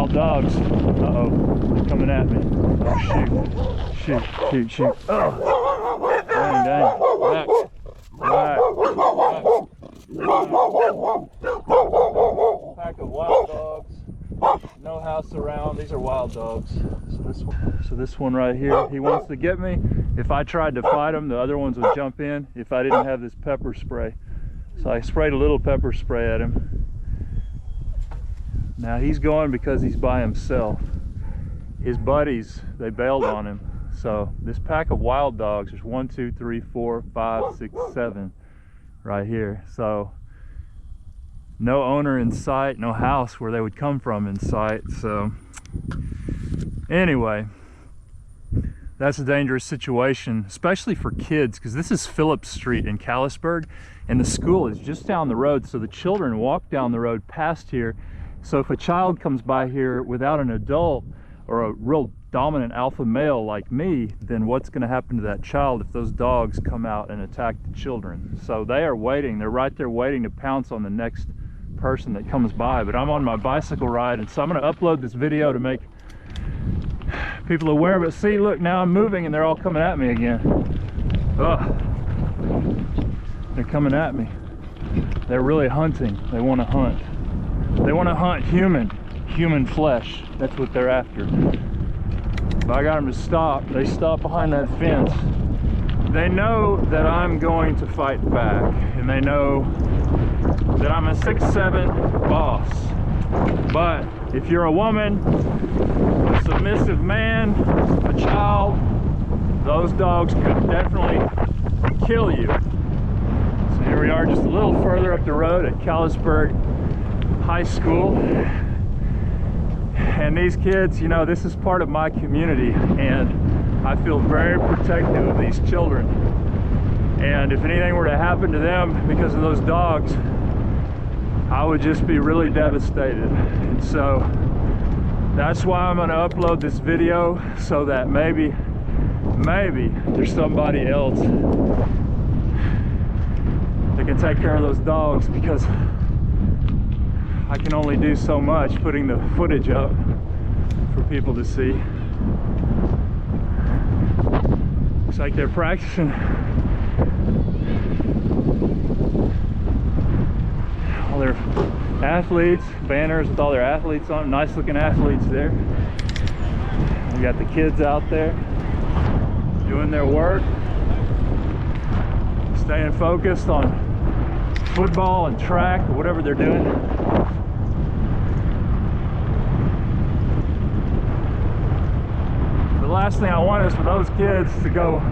wild dogs. Uh-oh, they're coming at me. Oh, shoot. Shoot, shoot, shoot. Oh, dang, dang. Back. Pack of wild dogs. No house around. These are wild dogs. So this one right here, he wants to get me. If I tried to fight him, the other ones would jump in if I didn't have this pepper spray. So I sprayed a little pepper spray at him. Now he's going because he's by himself. His buddies, they bailed on him. So this pack of wild dogs, there's 1, 2, 3, 4, 5, 6, 7 right here. So no owner in sight, no house where they would come from in sight. So anyway, that's a dangerous situation, especially for kids, because this is Phillips Street in Callisburg, and the school is just down the road. So the children walk down the road past here. So if a child comes by here without an adult or a real dominant alpha male like me, then what's going to happen to that child if those dogs come out and attack the children? So they are waiting. They're right there waiting to pounce on the next person that comes by. But I'm on my bicycle ride, and so I'm going to upload this video to make people aware. But see, look, now I'm moving and they're all coming at me again. Ugh. They're coming at me. They're really hunting. They want to hunt. They want to hunt human flesh. That's what they're after. If I got them to stop, they stop behind that fence. They know that I'm going to fight back, and they know that I'm a 6'7" boss. But if you're a woman, a submissive man, a child, those dogs could definitely kill you. So here we are, just a little further up the road at Callisburg High School. And these kids, you know, this is part of my community, and I feel very protective of these children. And if anything were to happen to them because of those dogs, I would just be really devastated. And so that's why I'm going to upload this video, so that maybe there's somebody else that can take care of those dogs, because I can only do so much putting the footage up for people to see. Looks like they're practicing. All their athletes, banners with all their athletes on them. Nice looking athletes there. We got the kids out there doing their work, staying focused on football and track or whatever they're doing. The last thing I want is for those kids to go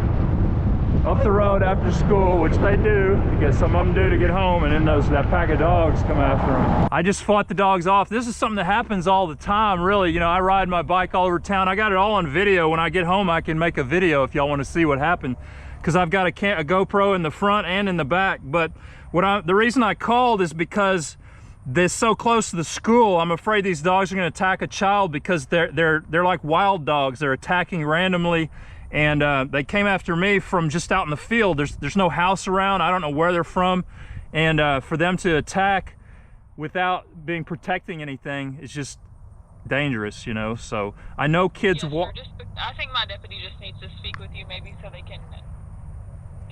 up the road after school, which they do, because some of them do, to get home, and then that pack of dogs come after them. I just fought the dogs off. This is something that happens all the time, really. You know, I ride my bike all over town. I got it all on video. When I get home, I can make a video if y'all want to see what happened, because I've got a GoPro in the front and in the back. But the reason I called is because they're so close to the school. I'm afraid these dogs are going to attack a child, because they're like wild dogs. They're attacking randomly, and they came after me from just out in the field. There's no house around. I don't know where they're from, and for them to attack without being protecting anything is just dangerous, you know. So I know kids. Yeah, sure. I think my deputy just needs to speak with you, maybe, so they can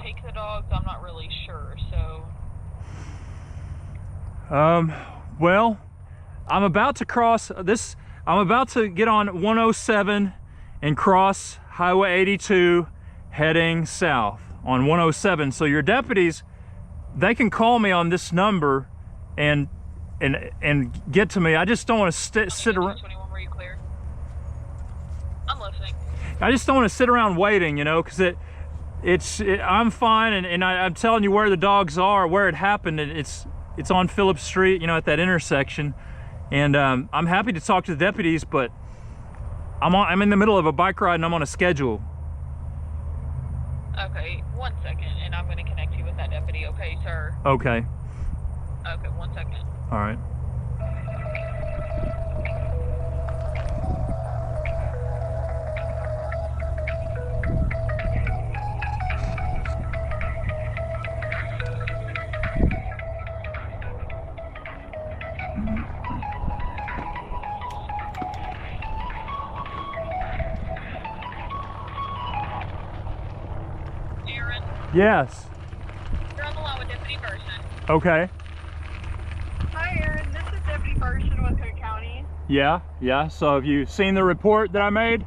take the dogs. I'm not really sure. So. Well, I'm about to cross this. I'm about to get on 107 and cross Highway 82 heading south on 107. So your deputies, they can call me on this number and get to me. I just don't want to sit around. 21, were you clear? I'm listening. I just don't want to sit around waiting, you know, because I'm fine, and I'm telling you where the dogs are, where it happened. It's on Phillips Street, you know, at that intersection. And I'm happy to talk to the deputies, but I'm in the middle of a bike ride and I'm on a schedule. Okay, 1 second, and I'm going to connect you with that deputy, okay, sir? Okay. Okay, 1 second. All right. Yes. You're on the line with Deputy Burson. Okay. Hi, Aaron. This is Deputy Burson with Cook County. Yeah. So have you seen the report that I made?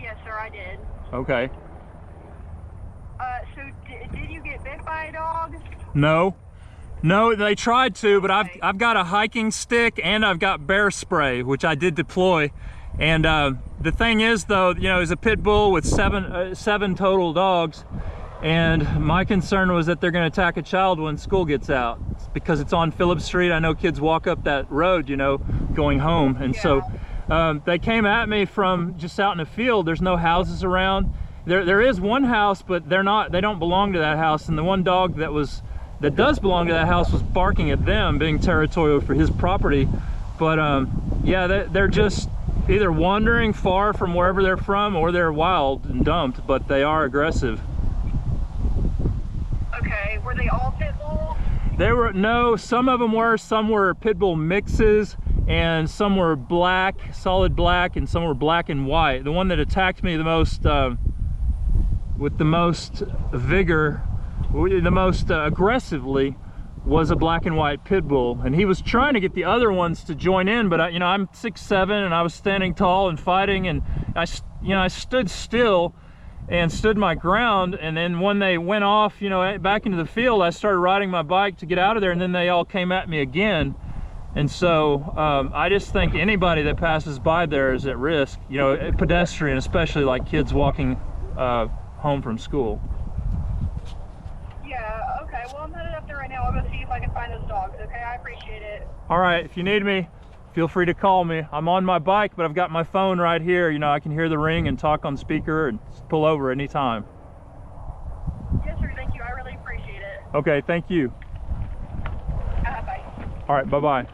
Yes, sir, I did. Okay. So did you get bit by a dog? No, they tried to, but I've got a hiking stick and I've got bear spray, which I did deploy. And the thing is, though, you know, it's a pit bull with seven total dogs, and my concern was that they're going to attack a child when school gets out, because it's on Phillips Street. I know kids walk up that road, you know, going home, and so they came at me from just out in the field. There's no houses around. There is one house, but they don't belong to that house, and the one dog that does belong to that house was barking at them, being territorial for his property. But yeah, they're just either wandering far from wherever they're from, or they're wild and dumped, but they are aggressive. Okay, were they all pit bulls? No, some of them were. Some were pit bull mixes, and some were black, solid black, and some were black and white. The one that attacked me the most, with the most vigor, the most aggressively, was a black and white pit bull, and he was trying to get the other ones to join in, but you know, I'm 6'7", and I was standing tall and fighting, and I stood still and stood my ground. And then when they went off, you know, back into the field, I started riding my bike to get out of there, and then they all came at me again. And so I just think anybody that passes by there is at risk, you know, a pedestrian, especially like kids walking home from school. Yeah, okay. Well, I'm headed up there right now. I'll go see if I can find those dogs, okay? I appreciate it. All right, if you need me, feel free to call me. I'm on my bike, but I've got my phone right here. You know, I can hear the ring and talk on speaker and pull over anytime. Yes, sir. Thank you. I really appreciate it. Okay, thank you. Bye. All right, bye-bye.